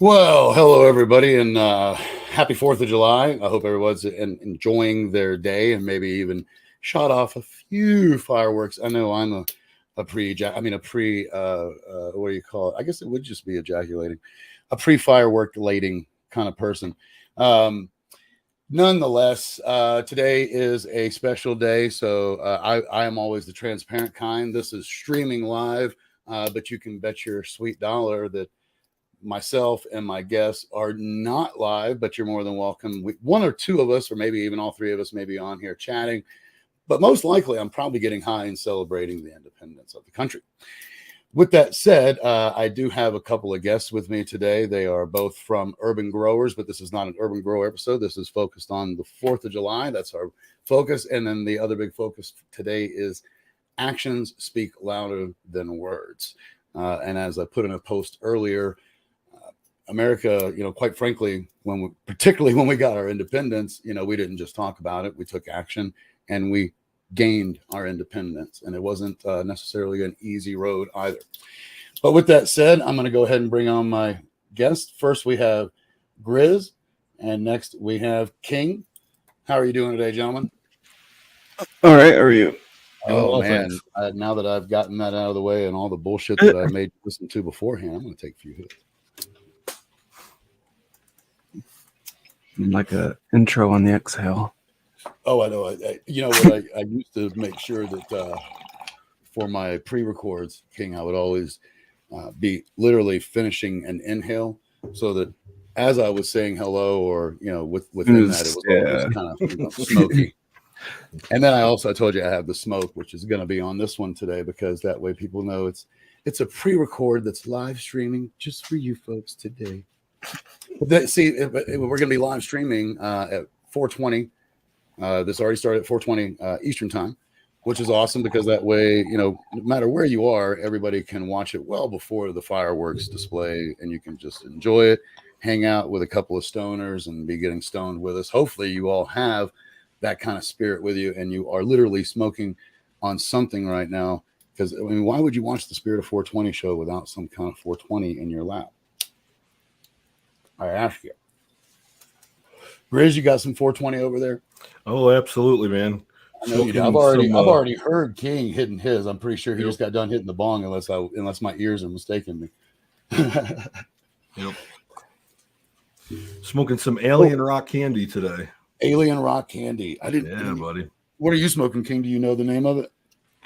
Well, hello everybody, and happy 4th of July. I hope everyone's enjoying their day and maybe even shot off a few fireworks. I know I'm a pre, what do you call it? I guess it would just be ejaculating, a pre-firework lating kind of person. Nonetheless, today is a special day, so I am always the transparent kind. This is streaming live, but you can bet your sweet dollar that myself and my guests are not live, but you're more than welcome. One or two of us, or maybe even all three of us, may be on here chatting. But most likely, I'm probably getting high and celebrating the independence of the country. With that said, I do have a couple of guests with me today. They are both from Urban Growers, but this is not an Urban Grower episode. This is focused on the 4th of July. That's our focus. And then the other big focus today is actions speak louder than words. And as I put in a post earlier, America, quite frankly, particularly when we got our independence, we didn't just talk about it. We took action and we gained our independence. And it wasn't necessarily an easy road either. But with that said, I'm going to go ahead and bring on my guest. First, we have Grizz, and next we have King. How are you doing today, gentlemen? All right. How are you? Oh, man. Now that I've gotten that out of the way and all the bullshit that I made listen to beforehand, I'm going to take a few hits. Like a intro on the exhale. Oh, I know. I used to make sure that for my pre-records, King, I would always be literally finishing an inhale so that as I was saying hello or, within that, it was always kind of smoky. And then I told you I have the smoke, which is going to be on this one today, because that way people know it's a pre-record that's live streaming just for you folks today. We're going to be live streaming at 4:20. This already started at 4:20 Eastern time, which is awesome because that way, no matter where you are, everybody can watch it well before the fireworks display, and you can just enjoy it, hang out with a couple of stoners, and be getting stoned with us. Hopefully, you all have that kind of spirit with you, and you are literally smoking on something right now. Because why would you watch the Spirit of 420 show without some kind of 420 in your lap? I ask you. Grizz, you got some 420 over there? Oh, absolutely, man. I know you do. I've already heard King hitting his. I'm pretty sure he just got done hitting the bong, unless my ears are mistaken me. Yep. Smoking some Alien Rock Candy today. Alien Rock Candy. I didn't. Yeah, buddy. What are you smoking, King? Do you know the name of it?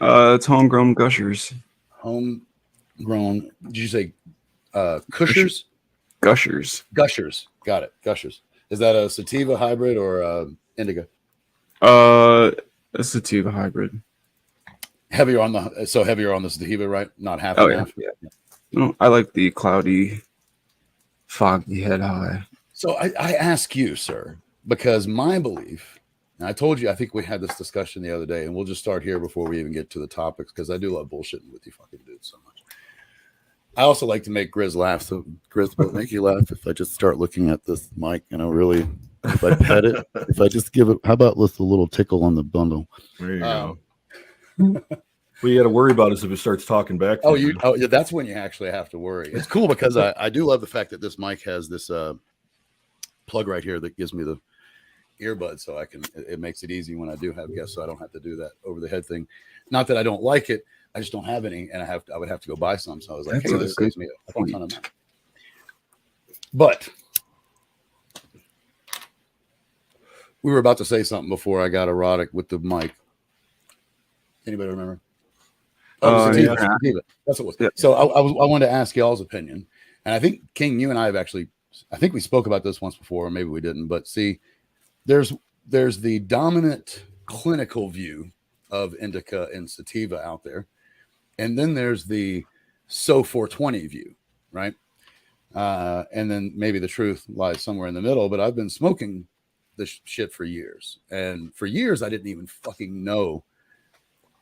It's homegrown Gushers. Homegrown. Did you say Cushers? Gushers. Gushers. Got it. Gushers. Is that a sativa hybrid or indica? A sativa hybrid. Heavier on the sativa, right? Not half and half. Yeah. No, I like the cloudy, foggy head high. So I ask you, sir, because my belief, and I told you, I think we had this discussion the other day, and we'll just start here before we even get to the topics, because I do love bullshitting with you fucking dudes so much. I also like to make Grizz laugh. So Grizz, will it make you laugh if I just start looking at this mic, really, if I pet it, if I just give it, how about with a little tickle on the bundle? There you go. What you got to worry about is if it starts talking back. Yeah, that's when you actually have to worry. It's cool because I do love the fact that this mic has this plug right here that gives me the earbud, so it makes it easy when I do have guests, so I don't have to do that over the head thing. Not that I don't like it, I just don't have any, and I would have to go buy some. So I was like, hey, this saves me a ton of money. But we were about to say something before I got erotic with the mic. Anybody remember? Sativa. That's what it was. Yeah. So I wanted to ask y'all's opinion, and I think King, you and I have actually, I think we spoke about this once before, or maybe we didn't. But see, there's the dominant clinical view of indica and sativa out there. And then there's the SO420 view, right? And then maybe the truth lies somewhere in the middle. But I've been smoking this shit for years. And for years, I didn't even fucking know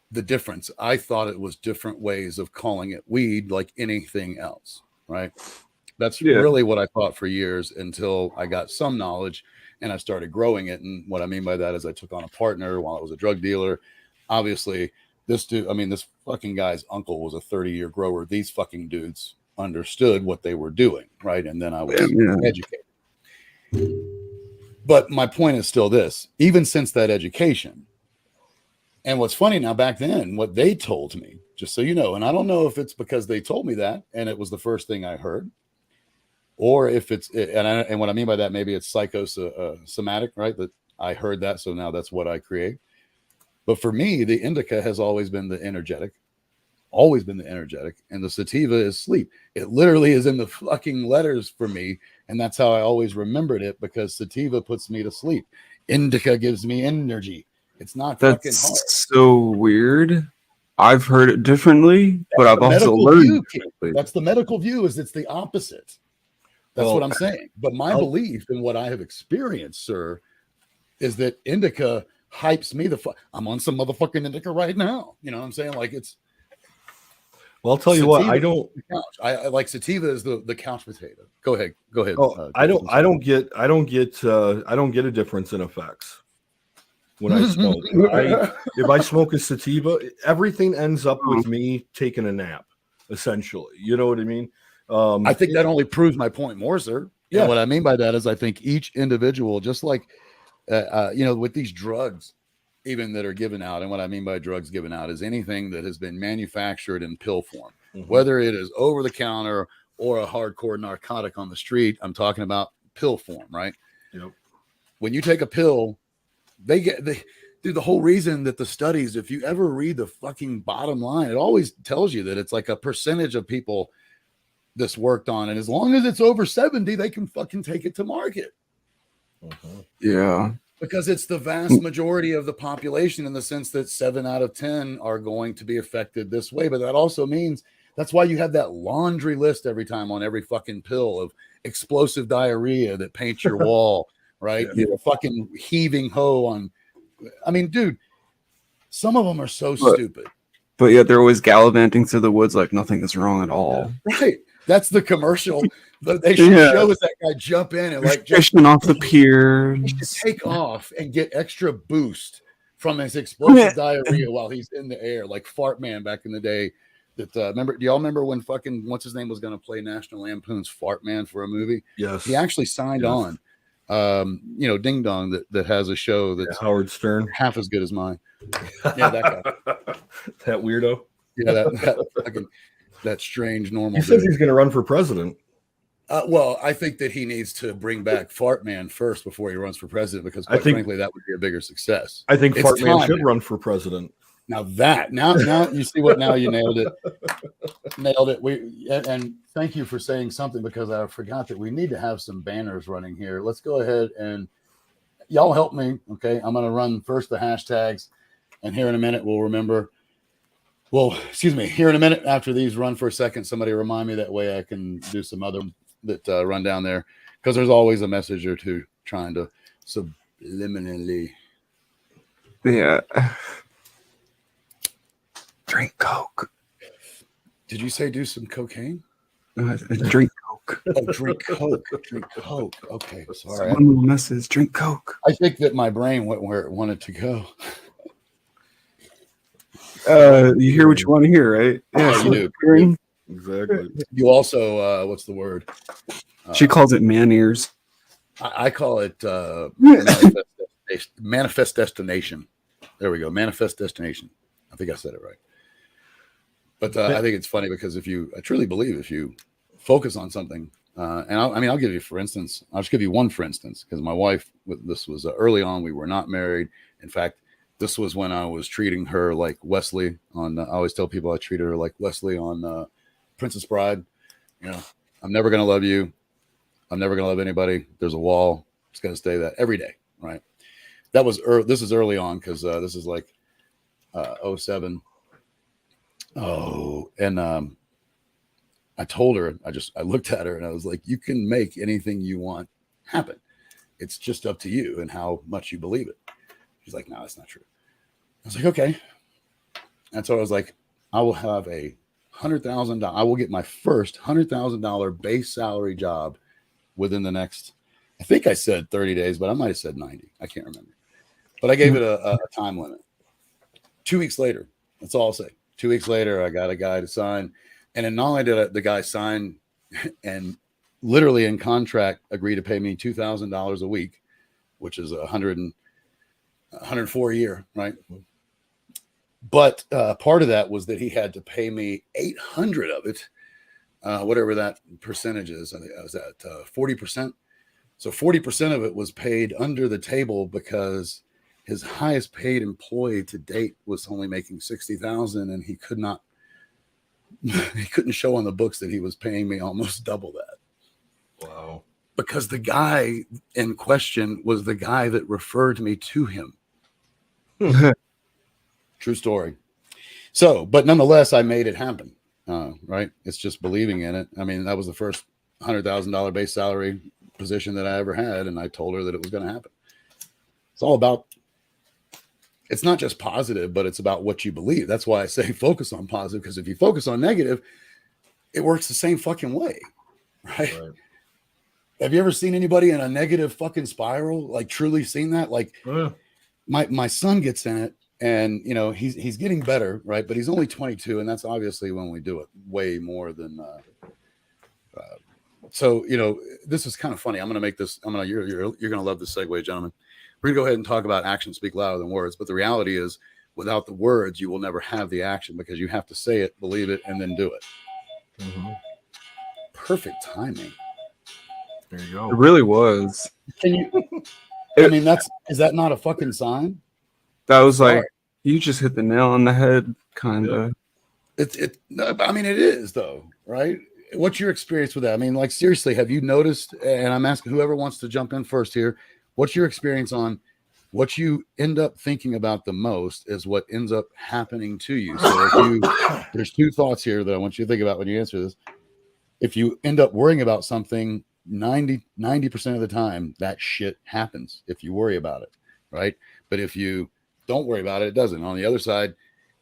the difference. I thought it was different ways of calling it weed like anything else, right? That's really what I thought for years until I got some knowledge and I started growing it. And what I mean by that is I took on a partner while I was a drug dealer. Obviously, this dude, this fucking guy's uncle was a 30-year grower. These fucking dudes understood what they were doing, right? And then I was Yeah. educated. But my point is still this: even since that education, and what's funny now, back then, what they told me, just so you know, and I don't know if it's because they told me that and it was the first thing I heard, or if it's, and what I mean by that, maybe it's psychosomatic, right? That I heard that, so now that's what I create. But for me, the indica has always been the energetic, and the sativa is sleep. It literally is in the fucking letters for me, and that's how I always remembered it, because sativa puts me to sleep. Indica gives me energy. It's not fucking hard. That's so weird. I've heard it differently, but I've also learned differently. That's the medical view, is it's the opposite. That's what I'm saying. But my belief in what I have experienced, sir, is that indica hypes me the fuck. I'm on some motherfucking indica right now. You know what I'm saying? Like, it's. Well, I'll tell you what, I don't. I like sativa is the couch potato. Go ahead. Oh, I don't get a difference in effects when I smoke. If I smoke a sativa, everything ends up with me taking a nap, essentially. You know what I mean? I think that only proves my point more, sir. Yeah. And what I mean by that is I think each individual, just like, with these drugs, even that are given out. And what I mean by drugs given out is anything that has been manufactured in pill form, whether it is over the counter or a hardcore narcotic on the street. I'm talking about pill form, right? Yep. When you take a pill, the whole reason that the studies, if you ever read the fucking bottom line, it always tells you that it's like a percentage of people this worked on. And as long as it's over 70, they can fucking take it to market. Yeah. Because it's the vast majority of the population, in the sense that 7 out of 10 are going to be affected this way. But that also means that's why you have that laundry list every time on every fucking pill of explosive diarrhea that paints your wall, right? Yeah. You're fucking heaving ho on. I mean, dude, some of them are so stupid. But yet they're always gallivanting through the woods like nothing is wrong at all. Right. That's the commercial. They should show us that guy jump in and like just fishing off the pier. He should take off and get extra boost from his explosive diarrhea while he's in the air, like Fart Man back in the day. That do y'all remember when fucking what's his name was going to play National Lampoon's Fart Man for a movie? Yes. He actually signed on. Ding Dong that has a show that's Howard Stern, half as good as mine. Yeah, that guy. That weirdo. Yeah, that strange normal. He says he's going to run for president. Well, I think that he needs to bring back Fart Man first before he runs for president, because frankly, that would be a bigger success. I think Fart Man should run for president. Now you see what? Now you nailed it. Nailed it. And thank you for saying something, because I forgot that we need to have some banners running here. Let's go ahead and y'all help me. Okay, I'm going to run first the hashtags, and here in a minute we'll remember. Well, excuse me. Here in a minute after these run for a second, somebody remind me, that way I can do some other that run down there, because there's always a message or two trying to subliminally. Yeah. Drink Coke. Did you say do some cocaine? Drink Coke. Oh, drink Coke. Drink Coke. Okay, sorry. One little message. Drink Coke. I think that my brain went where it wanted to go. You hear what you want to hear, right? Yeah, you do. Exactly. You also, what's the word? She calls it man ears. I call it manifest destination. There we go. Manifest destination. I think I said it right. But I think it's funny, because I truly believe if you focus on something, and I'll give you, for instance, I'll just give you one, for instance, because my wife, this was early on, we were not married. In fact, this was when I was treating her like Wesley on, I always tell people I treated her like Wesley on Princess Bride. You know, I'm never going to love you. I'm never going to love anybody. There's a wall. It's going to stay that every day. Right. That was, this is early on, because this is like 07. Oh, and I told her, I looked at her and I was like, you can make anything you want happen. It's just up to you and how much you believe it. She's like, no, that's not true. I was like, okay. And so I was like, I will have a $100,000. I will get my first $100,000 base salary job within the next, I think I said 30 days, but I might have said 90. I can't remember. But I gave it a time limit. 2 weeks later, that's all I'll say. 2 weeks later, I got a guy to sign And then not only did the guy sign and literally in contract agree to pay me $2,000 a week, which is 104 a year, right? But part of that was that he had to pay me 800 of it, whatever that percentage is. I think I was at 40%. So 40% of it was paid under the table because his highest paid employee to date was only making 60,000, and he couldn't show on the books that he was paying me almost double that. Wow. Because the guy in question was the guy that referred me to him. True story. So, but nonetheless, I made it happen. Right? It's just believing in it. I mean, that was the first $100,000 base salary position that I ever had, and I told her that it was going to happen. It's all about. It's not just positive, but it's about what you believe. That's why I say focus on positive, because if you focus on negative, it works the same fucking way, right? Have you ever seen anybody in a negative fucking spiral? Like truly seen that? Like my son gets in it, and you know he's getting better, right? But he's only 22, and that's obviously when we do it way more than. So you know this is kind of funny. I'm gonna make this. You're gonna love this segue, gentlemen. We're gonna go ahead and talk about actions speak louder than words. But the reality is, without the words, you will never have the action, because you have to say it, believe it, and then do it. Mm-hmm. Perfect timing. There you go. It really was. Can you? I mean, is that not a fucking sign? That was like you just hit the nail on the head, kind of. I mean, it is though, right? What's your experience with that? I mean, like seriously, have you noticed? And I'm asking whoever wants to jump in first here. What's your experience on what you end up thinking about the most is what ends up happening to you? So there's two thoughts here that I want you to think about when you answer this. If you end up worrying about something 90% of the time, that shit happens if you worry about it, right? But if you don't worry about it, it doesn't. On the other side,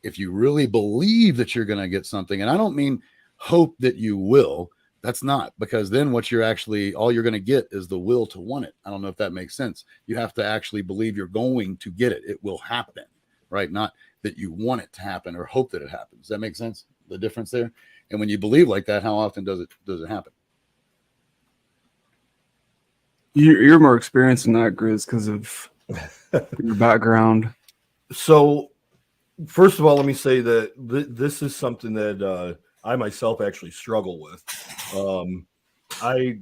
if you really believe that you're going to get something, and I don't mean hope that you will, that's not, because then what all you're going to get is the will to want it. I don't know if that makes sense. You have to actually believe you're going to get it. It will happen, right? Not that you want it to happen or hope that it happens. Does that make sense? The difference there? And when you believe like that, how often does it happen? You're more experienced in that, Grizz, because of your background. So, first of all, let me say that this is something that I myself actually struggle with. I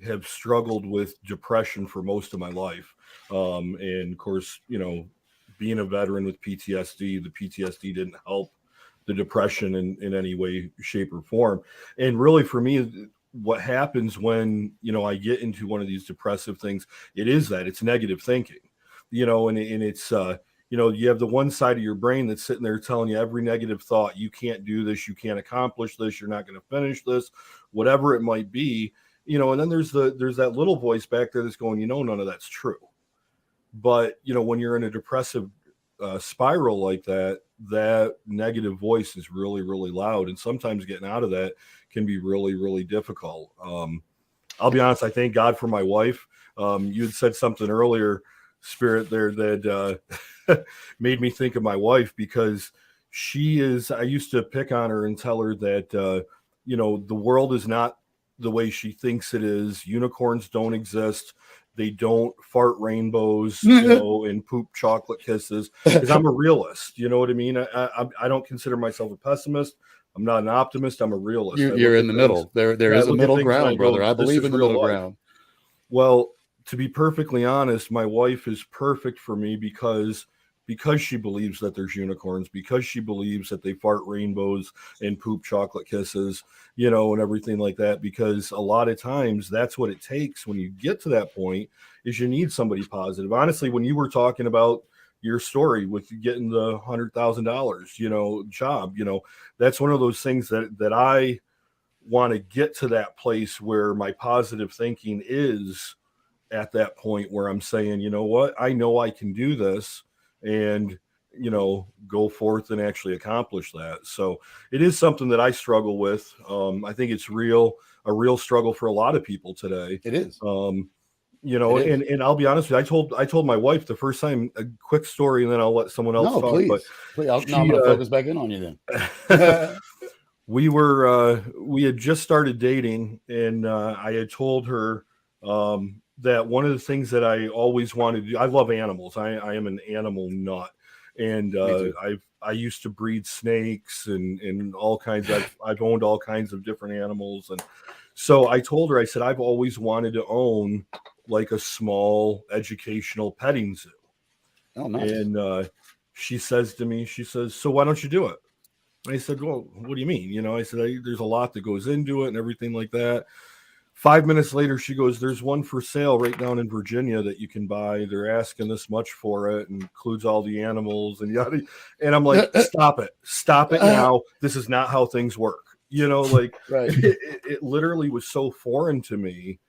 have struggled with depression for most of my life, and of course, you know, being a veteran with PTSD, the PTSD didn't help the depression in any way, shape, or form. And really, for me, what happens when, you know, I get into one of these depressive things, it's negative thinking, you know, and it's, you know, you have the one side of your brain that's sitting there telling you every negative thought, you can't do this, you can't accomplish this, you're not going to finish this, whatever it might be, you know, and then there's that little voice back there that's going, you know, none of that's true. But, you know, when you're in a depressive spiral like that, that negative voice is really, really loud. And sometimes getting out of that can be really, really difficult. I'll be honest, I thank God for my wife. You had said something earlier, Spirit, there that made me think of my wife, because I used to pick on her and tell her that, you know, the world is not the way she thinks it is. Unicorns don't exist. They don't fart rainbows, you know, and poop chocolate kisses, because I'm a realist. You know what I mean? I don't consider myself a pessimist. I'm not an optimist. I'm a realist. You're in the middle. There is a middle ground, brother. I believe in the middle ground. Well, to be perfectly honest, my wife is perfect for me because she believes that there's unicorns, because she believes that they fart rainbows and poop chocolate kisses, you know, and everything like that. Because a lot of times that's what it takes when you get to that point, is you need somebody positive. Honestly, when you were talking about your story with getting the $100,000, you know, job, you know, that's one of those things that I want to get to that place where my positive thinking is at that point where I'm saying, you know what, I know I can do this, and, you know, go forth and actually accomplish that. So it is something that I struggle with. I think it's a real struggle for a lot of people today. It is. You know, and I'll be honest with you, I told my wife the first time, a quick story, and then I'll let someone else talk. Please. But please. I'm going to focus back in on you then. we had just started dating, and I had told her that one of the things that I always wanted to do, I love animals. I am an animal nut, and I used to breed snakes and all kinds. I've owned all kinds of different animals, and so I told her, I said, I've always wanted to own like a small educational petting zoo. Oh, nice. And she says to me, she says, so why don't you do it? And I said, well, what do you mean? You know, I said, there's a lot that goes into it and everything like that. 5 minutes later, she goes, there's one for sale right down in Virginia that you can buy. They're asking this much for it, and includes all the animals and yada. And I'm like, stop it now. This is not how things work. You know, like right. it literally was so foreign to me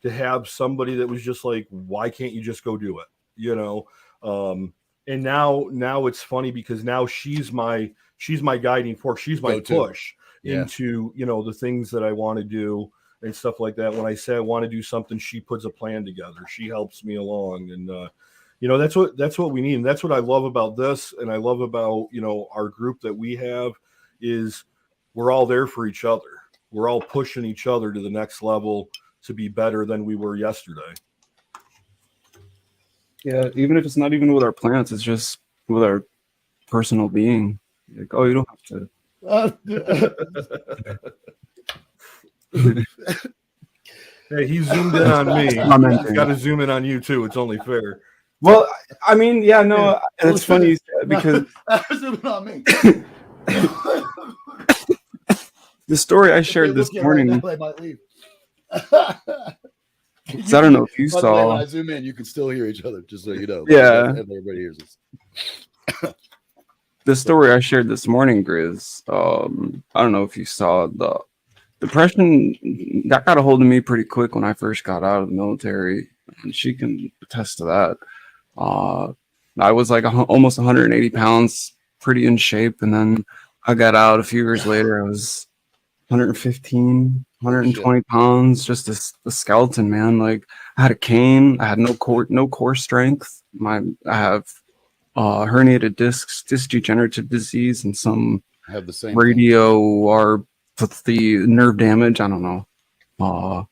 to have somebody that was just like, why can't you just go do it? You know? And now it's funny because now she's my guiding force. She's my push into, you know, the things that I want to do and stuff like that. When I say I want to do something, she puts a plan together. She helps me along. And, you know, that's what we need. And that's what I love about this. And I love about, you know, our group that we have is we're all there for each other. We're all pushing each other to the next level to be better than we were yesterday. Yeah, even if it's not even with our plants, it's just with our personal being. Like, oh, you don't have to. Hey, he zoomed in on me. He's got to zoom in on you too. It's only fair. Well, I mean, yeah, no, it's funny you said because zooming on me. The story I shared this morning. Right now, I might leave. I don't know if you saw. When I zoom in, you can still hear each other, just so you know. Yeah. Everybody hears us. The story I shared this morning, Grizz, I don't know if you saw the depression that got a hold of me pretty quick when I first got out of the military, and she can attest to that. I was like almost 180 pounds, pretty in shape, and then I got out a few years later. I was 115, 120 pounds, just a skeleton, man. Like I had a cane, I had no core strength. I have herniated discs, disc degenerative disease, and some have the same radio or the nerve damage. I don't know. But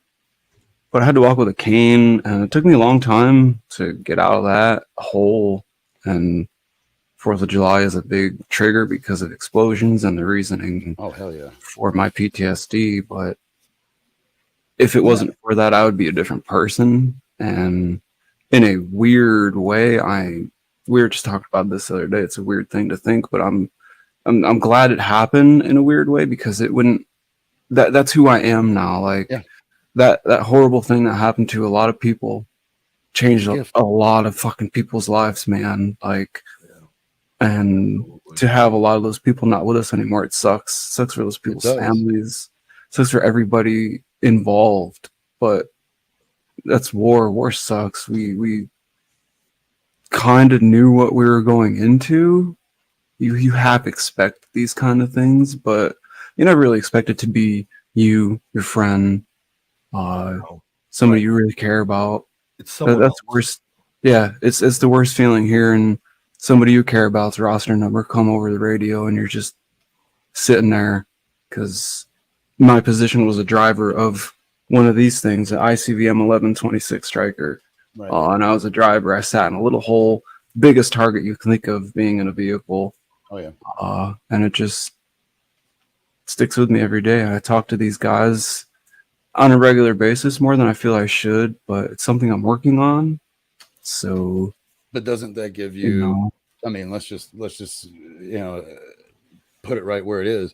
I had to walk with a cane, and it took me a long time to get out of that hole. And 4th of July is a big trigger because of explosions and the reasoning. Oh, hell yeah. For my PTSD. But if it wasn't for that, I would be a different person. And in a weird way, we were just talking about this the other day. It's a weird thing to think, but I'm glad it happened in a weird way because it wouldn't. That's who I am now. Like that horrible thing that happened to a lot of people changed a lot of fucking people's lives, man. Like, and to have a lot of those people not with us anymore, it sucks. It sucks for those people's families. It sucks for everybody involved. But that's war. War sucks. We kind of knew what we were going into. You half expect these kind of things, but you never really expect it to be you, your friend, somebody you really care about. It's that's worst. Yeah, it's the worst feeling here, and somebody you care about's roster number come over the radio, and you're just sitting there because my position was a driver of one of these things, an ICVM 1126 Striker. Right. And I was a driver. I sat in a little hole, biggest target you can think of being in a vehicle. Oh, yeah. And it just sticks with me every day. I talk to these guys on a regular basis more than I feel I should, but it's something I'm working on. So, but doesn't that give you, I mean, let's just put it right where it is.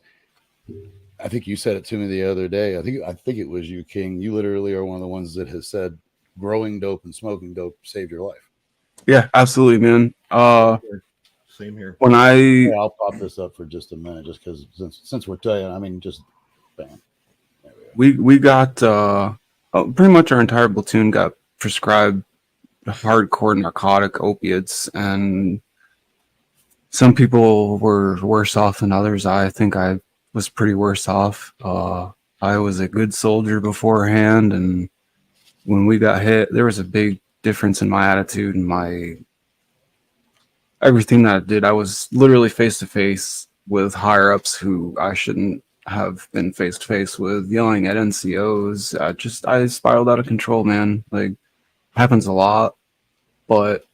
I think you said it to me the other day. I think it was you, King. You literally are one of the ones that has said growing dope and smoking dope saved your life. Yeah, absolutely, man. Same here. When I'll pop this up for just a minute, just because since we're telling, I mean, just bam. We got pretty much our entire platoon got prescribed hardcore narcotic opiates, and some people were worse off than others. I think I was pretty worse off. I was a good soldier beforehand, and when we got hit, there was a big difference in my attitude and my everything that I did. I was literally face to face with higher ups who I shouldn't have been face to face with, yelling at NCOs. I spiraled out of control, man. Like, happens a lot, but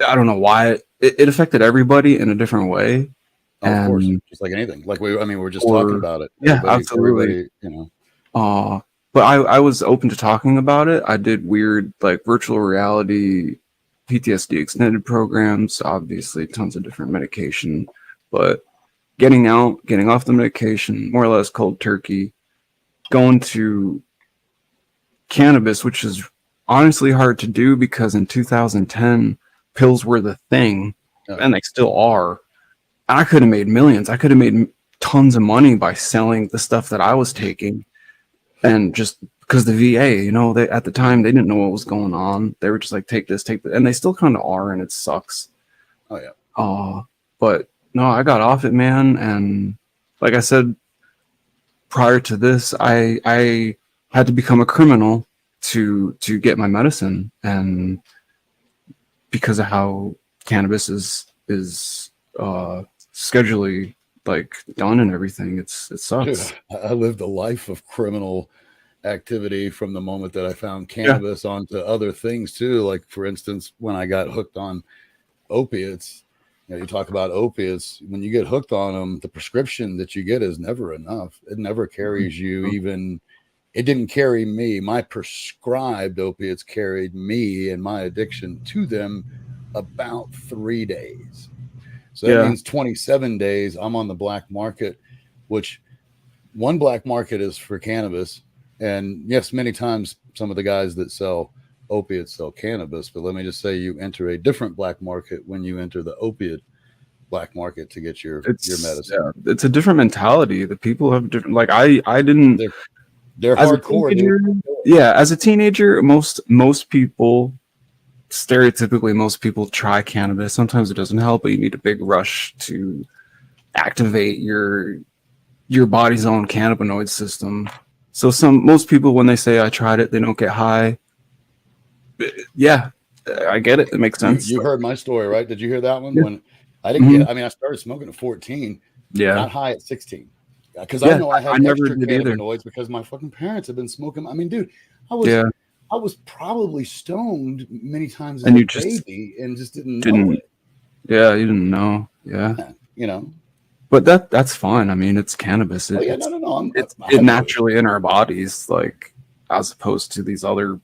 I don't know why it affected everybody in a different way. Oh, of course, And just like anything. Like we're just talking or about it. yeah, absolutely. Everybody, you know. But I was open to talking about it. I did weird like virtual reality PTSD extended programs, obviously tons of different medication, but getting off the medication, more or less cold turkey, going to cannabis, which is honestly hard to do because in 2010 pills were the thing, and they still are. I could have made millions. I could have made tons of money by selling the stuff that I was taking, and just because the VA, they at the time they didn't know what was going on. They were just like, take this, and they still kind of are, and it sucks. Oh yeah. But no, I got off it, man, and like I said prior to this, I had to become a criminal to get my medicine, and because of how cannabis is schedulally like done and everything, it sucks. Dude, I lived a life of criminal activity from the moment that I found cannabis onto other things too. Like for instance, when I got hooked on opiates, you talk about opiates. When you get hooked on them, the prescription that you get is never enough. It never carries you. Even it didn't carry me. My prescribed opiates carried me and my addiction to them about 3 days. So that means 27 days I'm on the black market, which one black market is for cannabis. And yes, many times some of the guys that sell opiates sell cannabis, but let me just say you enter a different black market when you enter the opiate black market to get your medicine. Yeah, it's a different mentality. The people have different, like I didn't, they're hardcore. As a teenager, most people, stereotypically, most people try cannabis. Sometimes it doesn't help, but you need a big rush to activate your body's own cannabinoid system. So most people, when they say I tried it, they don't get high. Yeah, I get it. It makes sense. You heard my story, right? Did you hear that one? Yeah. When I didn't get, I started smoking at 14. Yeah. Got high at 16. Because I know I had extra cannabinoids because my fucking parents had been smoking. I mean, dude, I was probably stoned many times as a baby and just didn't know it. Yeah, you didn't know. Yeah. But that's fine. I mean, it's cannabis. It's naturally in our bodies, like as opposed to these other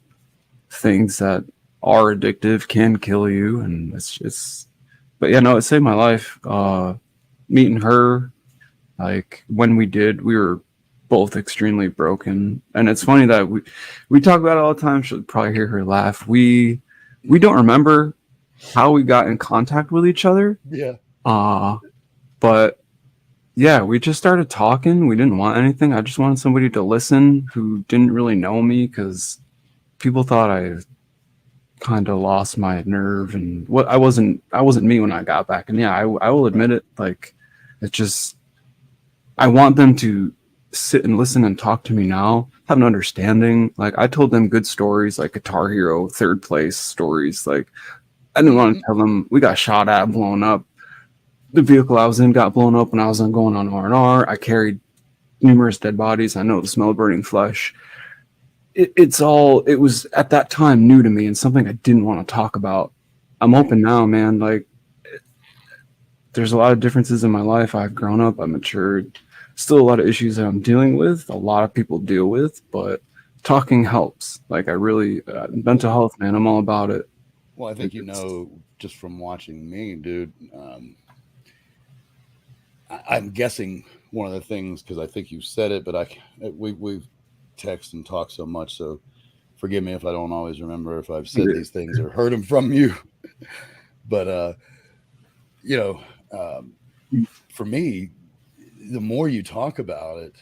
things that are addictive, can kill you, and it's. But yeah, no, it saved my life. Meeting her, like when we were both extremely broken, and it's funny that we talk about it all the time. She'll probably hear her laugh. We don't remember how we got in contact with each other. Yeah. But yeah, we just started talking. We didn't want anything. I just wanted somebody to listen who didn't really know me, because people thought I kind of lost my nerve, and I wasn't me when I got back. And yeah, I will admit it. Like, it's just, I want them to sit and listen and talk to me now, have an understanding. Like, I told them good stories, like Guitar Hero 3rd place stories. Like, I didn't want to tell them we got shot at, blown up. The vehicle I was in got blown up when I was going on R&R. I carried numerous dead bodies. I know the smell of burning flesh. It was at that time new to me and something I didn't want to talk about. I'm open now, man. Like, there's a lot of differences in my life. I've grown up, I've matured. Still a lot of issues that I'm dealing with. A lot of people deal with, but talking helps. Like, I really, mental health, man, I'm all about it. Well, I think just from watching me, dude, I'm guessing one of the things, because I think you said it, but we've text and talked so much, so forgive me if I don't always remember if I've said these things or heard them from you. But for me, the more you talk about it,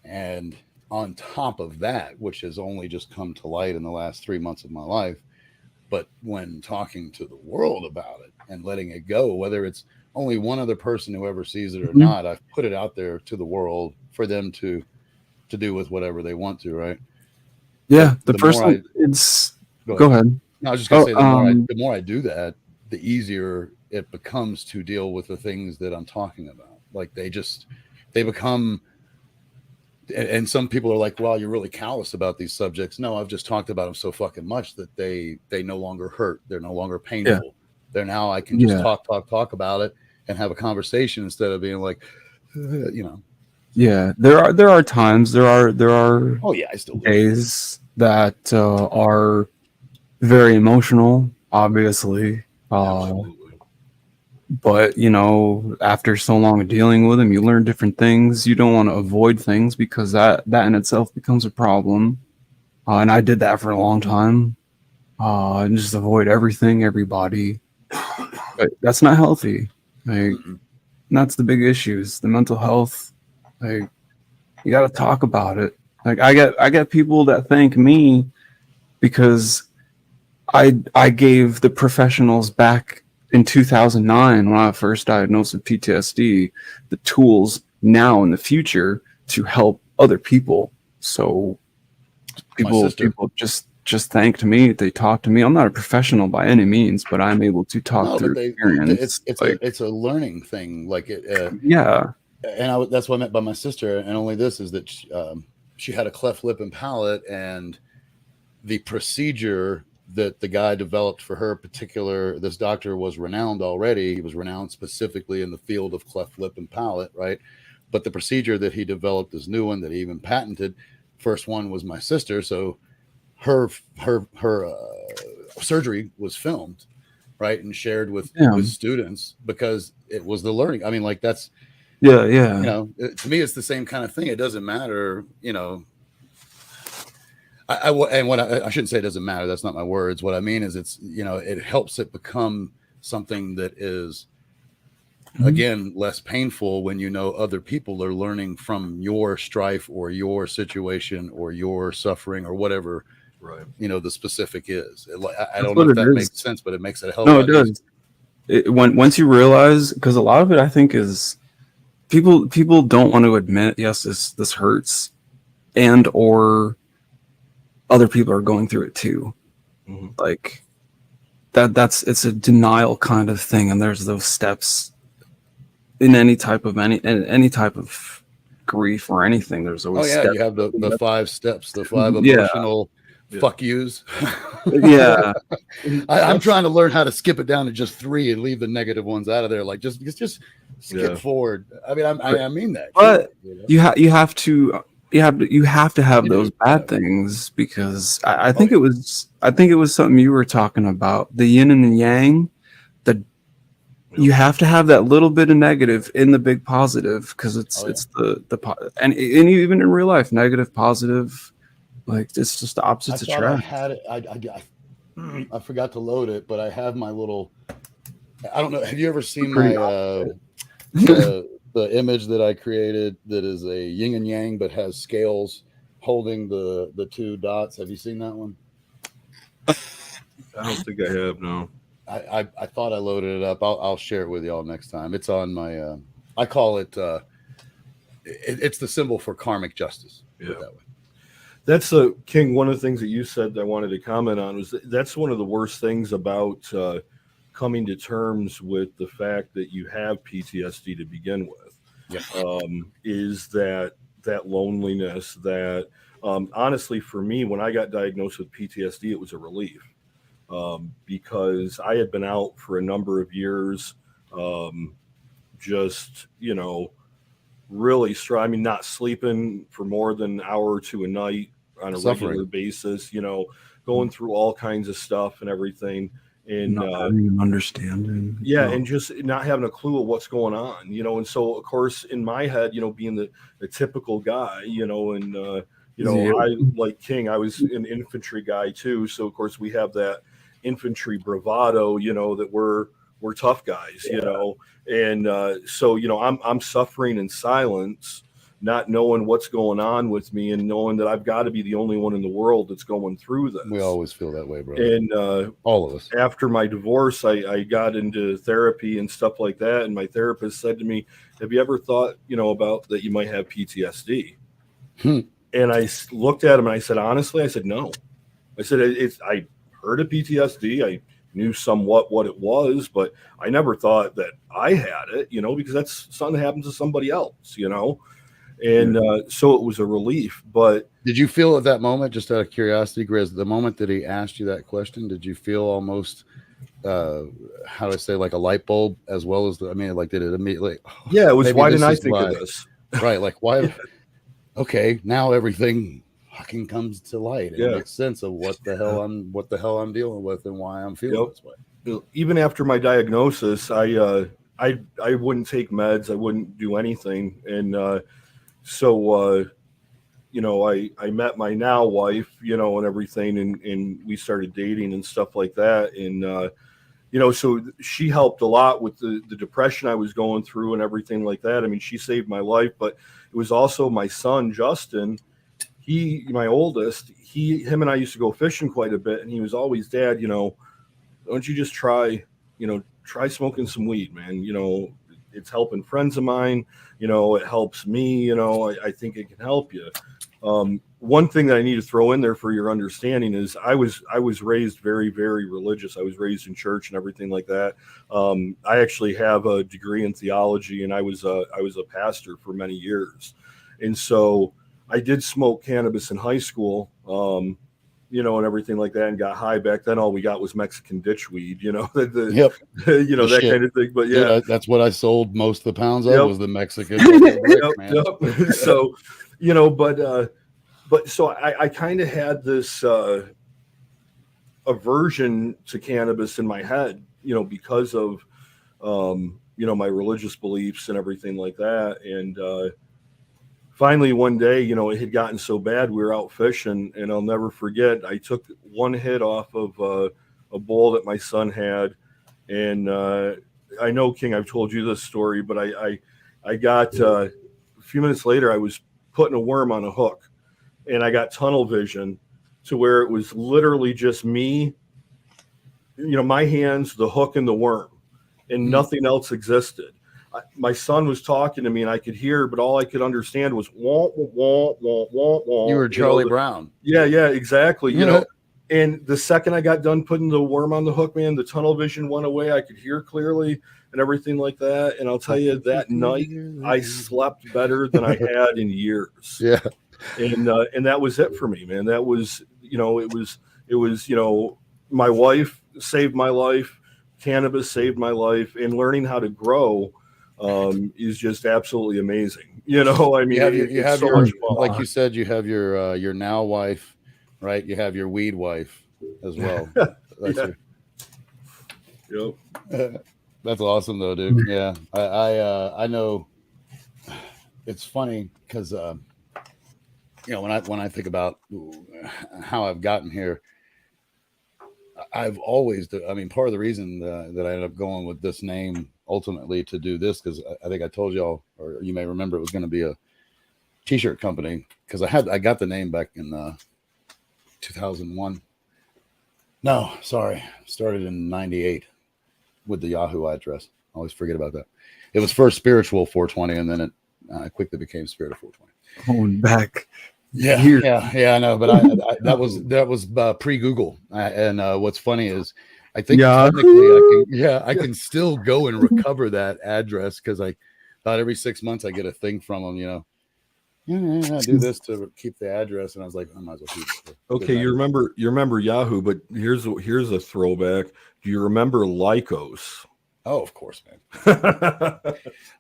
and on top of that, which has only just come to light in the last 3 months of my life, but when talking to the world about it and letting it go, whether it's only one other person who ever sees it or not, I've put it out there to the world for them to do with whatever they want to, right? Yeah, the first one, go ahead. No, I was just gonna say the more I do that, the easier it becomes to deal with the things that I'm talking about. Like they they become, and some people are like, well, you're really callous about these subjects. No, I've just talked about them so fucking much that they no longer hurt. They're no longer painful. They're now, I can just talk about it and have a conversation instead of being like, you know. Yeah, there are times, there are Oh yeah, I still do. days that are very emotional, obviously. Absolutely. But, you know, after so long of dealing with them, you learn different things. You don't want to avoid things because that in itself becomes a problem. And I did that for a long time. And just avoid everything, everybody. But that's not healthy. Like, that's the big issues, the mental health. Like, you got to talk about it. Like, I get people that thank me because I gave the professionals back in 2009 when I first diagnosed with PTSD the tools now in the future to help other people. So people just thanked me. They talked to me. I'm not a professional by any means, but I'm able to talk through experience. It's a learning thing. Like it. Yeah. And that's what I meant by my sister. And only this is that she had a cleft lip and palate, and the procedure that the guy developed for her particular, this doctor was renowned already. He was renowned specifically in the field of cleft lip and palate, right? But the procedure that he developed, this new one that he even patented, first one was my sister. So her surgery was filmed, right, and shared with students because it was the learning. I mean, like that's you know, to me, it's the same kind of thing. It doesn't matter, you know. I shouldn't say it doesn't matter. That's not my words. What I mean is it's, you know, it helps it become something that is, again, less painful when you know other people are learning from your strife or your situation or your suffering or whatever, right? You know, the specific is. I don't know if that makes sense, but it makes it help. No, it does. Once you realize, because a lot of it, I think, is people don't want to admit, yes, this hurts, and or other people are going through it too. Like it's a denial kind of thing, and there's those steps in any type of grief or anything. There's always steps. You have the 5 steps, the 5 emotional fuck yous. I'm trying to learn how to skip it down to just 3 and leave the negative ones out of there. Like just skip forward. I mean, I mean that. But you have to have those bad things, because I think it was something you were talking about, the yin and the yang. You have to have that little bit of negative in the big positive, because it's and even in real life, negative, positive, like it's just the opposites attract. I had it. I forgot to load it, but I have my little. I don't know. Have you ever seen my the image that I created that is a yin and yang but has scales holding the 2 dots? Have you seen that one? I don't think I have. No. I thought I loaded it up. I'll share it with y'all next time. It's on my. I call it. It's the symbol for karmic justice. Yeah. That way. That's King. One of the things that you said that I wanted to comment on was that's one of the worst things about coming to terms with the fact that you have PTSD to begin with. Yeah. Is that loneliness that honestly, for me, when I got diagnosed with PTSD, it was a relief. Because I had been out for a number of years, just, you know, really not sleeping for more than an hour or 2 a night on a regular basis, you know, going through all kinds of stuff and everything. And not having an understanding. Yeah, and just not having a clue of what's going on, you know. And so, of course, in my head, you know, being the typical guy, you know, and, you know, I, like King, I was an infantry guy too. So, of course, we have that infantry bravado, you know, that we're tough guys, you know. And so, you know, I'm suffering in silence, not knowing what's going on with me, and knowing that I've got to be the only one in the world that's going through this. We always feel that way, bro. And all of us. After my divorce, I got into therapy and stuff like that, and my therapist said to me, "Have you ever thought, you know, about that you might have PTSD?" And I looked at him and I said, honestly, I said, no. I said, I heard of PTSD. I knew somewhat what it was, but I never thought that I had it, because that's something that happens to somebody else, and so it was a relief. But did you feel at that moment, just out of curiosity, Grizz, the moment that he asked you that question, did you feel almost how do I say, like a light bulb, as well as like, did it immediately? Yeah, it was, why didn't I think why, of this? Right, like why? Yeah. Okay, now everything fucking comes to light. It makes sense of what the hell I'm dealing with and why I'm feeling this way. Even after my diagnosis, I wouldn't take meds, I wouldn't do anything, and so I met my now wife, and everything, and we started dating and stuff like that, and so she helped a lot with the depression I was going through and everything like that. I mean, she saved my life, but it was also my son, Justin. My oldest, him and I used to go fishing quite a bit, and he was always, Dad, don't you just try smoking some weed, man? It's helping friends of mine. It helps me. I think it can help you. One thing that I need to throw in there for your understanding is I was raised very, very religious. I was raised in church and everything like that. I actually have a degree in theology, and I was a pastor for many years. And so I did smoke cannabis in high school, and everything like that, and got high. Back then, all we got was Mexican ditch weed, Yep. That kind of thing. But yeah, dude, that's what I sold most of the pounds of, was the Mexican. Yep. So, but so I kind of had this aversion to cannabis in my head, because of my religious beliefs and everything like that. And finally one day, it had gotten so bad, we were out fishing, and I'll never forget, I took one hit off of a bowl that my son had. And I know, King, I've told you this story, but I got a few minutes later, I was putting a worm on a hook, and I got tunnel vision to where it was literally just me, my hands, the hook, and the worm, and nothing else existed. My son was talking to me, and I could hear, but all I could understand was wah, wah, wah, wah, wah. You were Charlie Brown. Yeah, exactly. And the second I got done putting the worm on the hook, man, the tunnel vision went away. I could hear clearly and everything like that. And I'll tell you, that night I slept better than I had in years. Yeah. And that was it for me, man. That was, it was, my wife saved my life. Cannabis saved my life, and learning how to grow is just absolutely amazing. I mean, you have so your, much fun. like you said, you have your now wife, right? You have your weed wife as well. That's that's awesome though, dude. Yeah. I know it's funny because when I think about how I've gotten here, I've always, part of the reason that I ended up going with this name ultimately to do this, because I think I told y'all, or you may remember, it was going to be a t-shirt company, because I got the name back in 2001. No, sorry, started in 98 with the Yahoo address. I always forget about that. It was first Spiritual 420, and then it quickly became Spirit of 420. Going back. Yeah, I know, but that was pre-Google, and what's funny is, I think technically I can still go and recover that address, because I thought every 6 months I get a thing from them, I do this to keep the address, and I was like, I might as well keep it. Okay, you remember Yahoo, but here's a throwback. Do you remember Lycos? Oh, of course, man.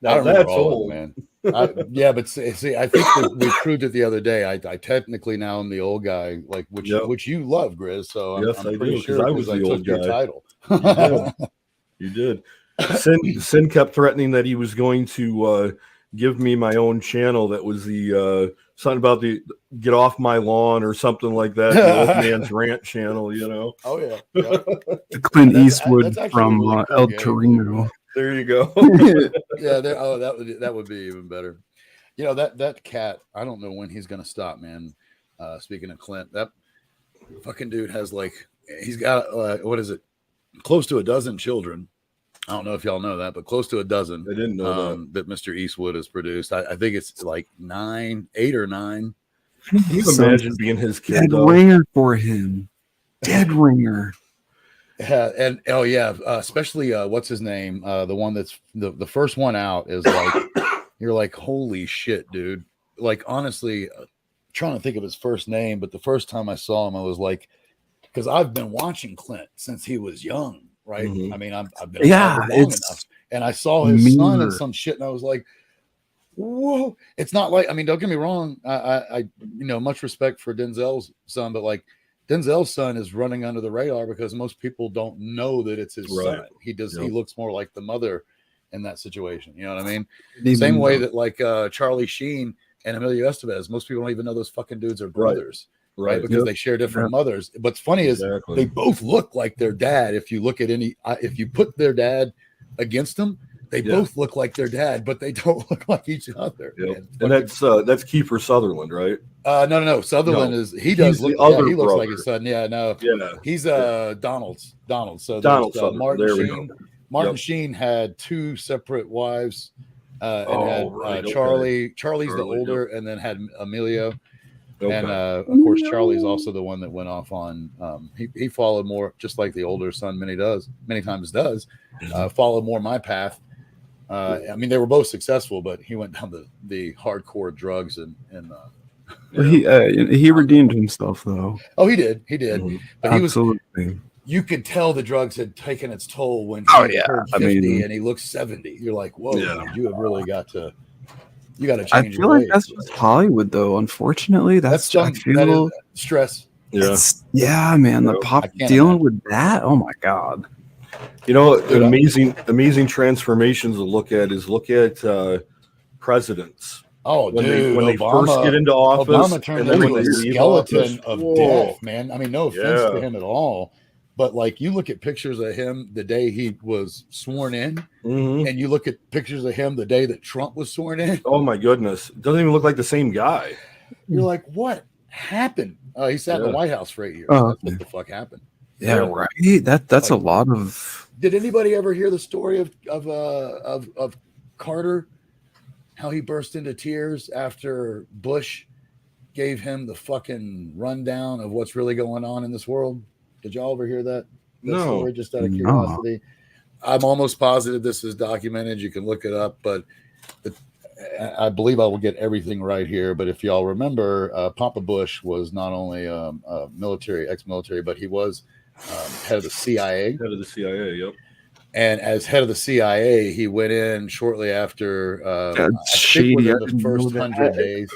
That's old, man. But see, I think we proved it the other day. I technically now am the old guy, like which you love, Grizz. So I'm pretty sure I was the old guy. Your title. You did. Sin kept threatening that he was going to give me my own channel. That was the something about the Get Off My Lawn or something like that. The Old Man's Rant channel, Oh yeah. The Clint Eastwood from really cool El Torino. There you go. Yeah. That would be even better. That cat. I don't know when he's gonna stop, man. Speaking of Clint, that fucking dude has he's got what is it? Close to a dozen children. I don't know if y'all know that, but close to a dozen. I didn't know that Mr. Eastwood has produced. I think it's like 8 or 9. Can you imagine being his kid? Dead ringer for him. Dead ringer. And oh yeah, especially what's his name? The one that's the first one out is like you're like, holy shit, dude. Like honestly, trying to think of his first name, but the first time I saw him, I was like, because I've been watching Clint since he was young, right? Mhm. I mean, I've been alive long enough, and I saw his son and some shit, and I was like, whoa! It's not like, I mean, don't get me wrong, I much respect for Denzel's son, but like Denzel's son is running under the radar because most people don't know that it's his Right. son. He does. Yep. He looks more like the mother in that situation. You know what I mean? Even Same way though- that like Charlie Sheen and Emilio Estevez, most people don't even know those fucking dudes are brothers, right? Because Yep. they share different mothers. What's funny is they both look like their dad. If you look at if you put their dad against them, they both look like their dad, but they don't look like each other. Yep. And that's Kiefer Sutherland, right? No. Sutherland No. is he does look. Yeah, he looks brother. like his son. Yeah, no. Yeah. He's Donald. So Donald there's Sutherland. Martin There we Sheen. go. Martin Yep. Sheen had two separate wives, and had right, okay. Charlie. Charlie's the Charlie, older, and then had Emilio. Okay. And of course, Charlie's also the one that went off on. He followed more, just like the older son many times does. Followed more my path. I mean, they were both successful, but he went down the hardcore drugs and he redeemed himself though. Oh, he did. Mm-hmm. But Absolutely. You could tell the drugs had taken its toll when he turned 50 and he looked 70. You're like, whoa, dude, you have really got to change I your feel like ways. that's just Hollywood though. Unfortunately, I feel that is stress. Yeah, man. The pop dealing with that. Oh my god. You know, amazing transformations to look at presidents. Oh, when dude, they first get into office, Obama turned into a skeleton of death, man. I mean, no offense Yeah. to him at all, but like you look at pictures of him the day he was sworn in, Mm-hmm. and you look at pictures of him the day that Trump was sworn in. Oh my goodness, it doesn't even look like the same guy. You're like, what happened? He sat in the White House for 8 years. Oh, That's what the fuck happened. Yeah, right. That's Like, a lot of. Did anybody ever hear the story of Carter? How he burst into tears after Bush gave him the fucking rundown of what's really going on in this world? Did y'all ever hear that No. story? Just out of curiosity. I'm almost positive this is documented. You can look it up, but I believe I will get everything right here. But if y'all remember, Papa Bush was not only ex-military, but he was head of the CIA. Head of the CIA, yep. And as head of the CIA, he went in shortly after. I think within the first 100 days.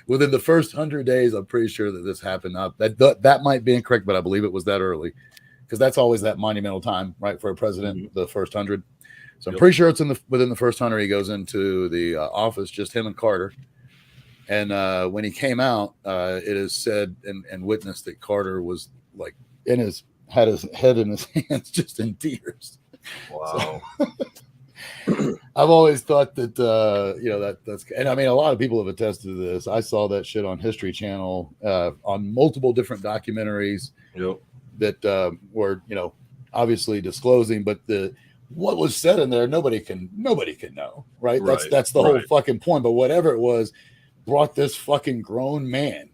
Within the first 100 days, I'm pretty sure that this happened. That might be incorrect, but I believe it was that early, because that's always that monumental time, right, for a president, the first 100. So I'm pretty sure it's within the first 100. He goes into the office, just him and Carter. And when he came out, it is said and witnessed that Carter was like had his head in his hands, just in tears. Wow. So, I've always thought that that's, and I mean, a lot of people have attested to this. I saw that shit on History Channel on multiple different documentaries that were obviously disclosing, but what was said in there, nobody can know, right? That's the whole fucking point. But whatever it was, brought this fucking grown man,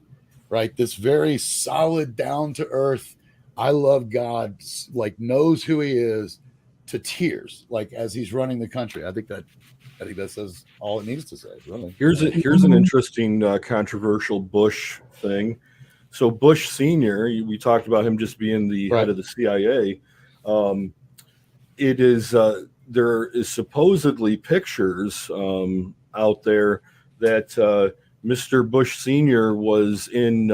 right? This very solid, down to earth, I love God, like knows who he is, to tears, like as he's running the country. I think that says all it needs to say. Really. Here's an interesting controversial Bush thing. So Bush Senior, we talked about him just being the head of the CIA. It is there is supposedly pictures out there that Mr. Bush Senior was in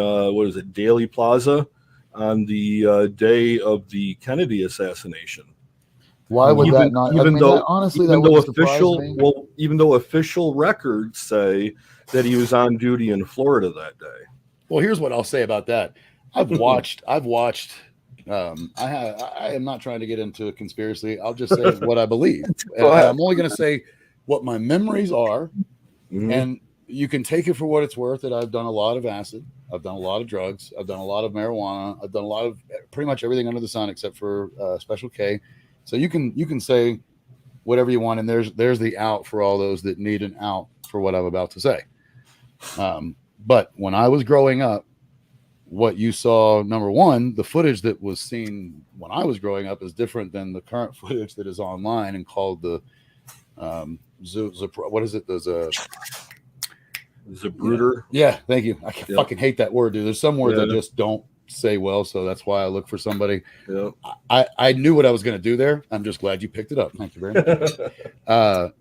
Daley Plaza on the day of the Kennedy assassination. Why would that not? Even though official records say that he was on duty in Florida that day. Well, here's what I'll say about that. I've watched. I am not trying to get into a conspiracy. I'll just say what I believe. And I'm only going to say what my memories are, and you can take it for what it's worth. That I've done a lot of acid. I've done a lot of drugs. I've done a lot of marijuana. I've done a lot of pretty much everything under the sun except for Special K. So you can say whatever you want, and there's the out for all those that need an out for what I'm about to say. But when I was growing up, what you saw, number one, the footage that was seen when I was growing up is different than the current footage that is online and called the what is it? There's a Zapruder. Yeah, thank you. I fucking hate that word, dude. There's some words I just don't say well, so that's why I look for somebody. Yeah. I knew what I was going to do there. I'm just glad you picked it up. Thank you very much.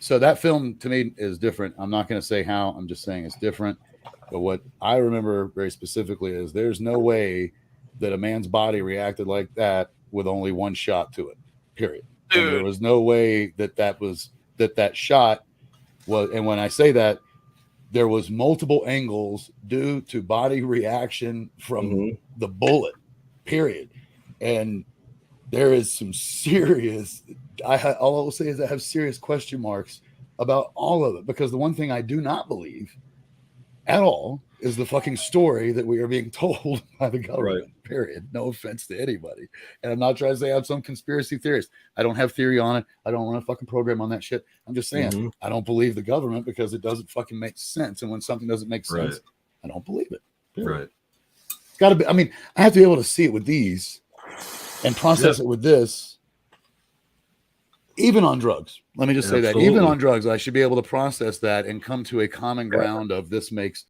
So that film to me is different. I'm not going to say how. I'm just saying it's different. But what I remember very specifically is there's no way that a man's body reacted like that with only one shot to it. Period. And there was no way that that shot was. And when I say that, there was multiple angles due to body reaction from the bullet, period. And there is some serious, all I will say is I have serious question marks about all of it, because the one thing I do not believe at all is the fucking story that we are being told by the government, period. No offense to anybody. And I'm not trying to say I'm some conspiracy theorist. I don't have theory on it. I don't run a fucking program on that shit. I'm just saying I don't believe the government because it doesn't fucking make sense. And when something doesn't make sense, I don't believe it. Period. Right. It's got to be, I mean, I have to be able to see it with these and process it with this. Even on drugs, let me just say that even on drugs, I should be able to process that and come to a common ground of this makes